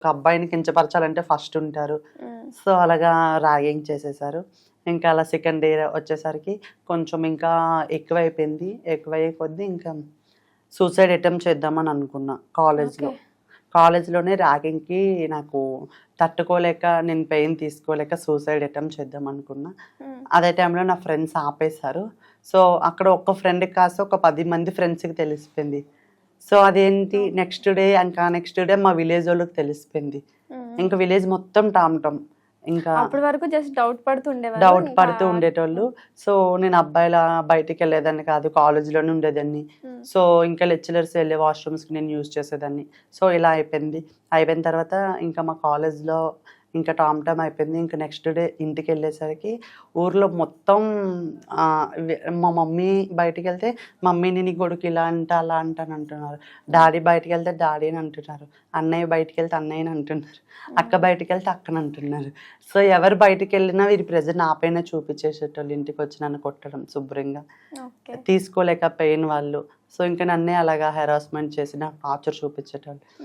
ఒక అబ్బాయిని కించపరచాలంటే ఫస్ట్ ఉంటారు. సో అలాగా ర్యాగింగ్ చేసేసారు. ఇంకా అలా సెకండ్ డే వచ్చేసరికి కొంచెం ఇంకా ఎక్కువైపోయింది. ఎక్కువయ్యే కొద్దీ ఇంకా సూసైడ్ అటెంప్ట్ చేద్దామని అనుకున్నా కాలేజ్లో. ఓకే. కాలేజ్లోనే ర్యాగింగ్కి నాకు తట్టుకోలేక, నేను పెయిన్ తీసుకోలేక సూసైడ్ అటెంప్ట్ చేద్దాం అనుకున్నా. అదే టైంలో నా ఫ్రెండ్స్ ఆపేశారు. సో అక్కడ ఒక్క ఫ్రెండ్కి కాస్త ఒక 10 మంది ఫ్రెండ్స్కి తెలిసిపోయింది. సో అదేంటి నెక్స్ట్ డే ఇంకా నెక్స్ట్ డే మా విలేజ్ వాళ్ళకి తెలిసిపోయింది. ఇంకా విలేజ్ మొత్తం టామ్ ఇంకా అప్పటి వరకు జస్ట్ డౌట్ పడుతుండేవారు. డౌట్ పడుతూ ఉండేటోళ్ళు. సో నేను అబ్బాయిలా బయటికి వెళ్ళేదాన్ని కాదు, కాలేజ్లోనే ఉండేదాన్ని. సో ఇంకా లెక్చరర్స్ వెళ్ళే వాష్రూమ్స్కి నేను యూజ్ చేసేదాన్ని. సో ఇలా అయిపోయింది. అయిపోయిన తర్వాత ఇంకా మా కాలేజ్లో ఇంకా టామ్ అయిపోయింది. ఇంకా నెక్స్ట్ డే ఇంటికి వెళ్ళేసరికి ఊర్లో మొత్తం మా మమ్మీ బయటికి వెళ్తే మమ్మీని నీ కొడుకు ఇలా అంట అలా అంటాను అంటున్నారు. డాడీ బయటికి వెళ్తే డాడీ అని అంటున్నారు. అన్నయ్య బయటికి వెళ్తే అన్నయ్యని అంటున్నారు. అక్క బయటికి వెళ్తే అక్కని అంటున్నారు. సో ఎవరు బయటికి వెళ్ళినా వీరి ప్రెజర్ నా పైన చూపించేసేటోళ్ళు. ఇంటికి వచ్చి నన్ను కొట్టడం శుభ్రంగా తీసుకోలేక పెయిన్ వాళ్ళు. సో ఇంకా నన్నే అలాగా హెరాస్మెంట్ చేసి నాకు టార్చర్ చూపించేటోళ్ళు.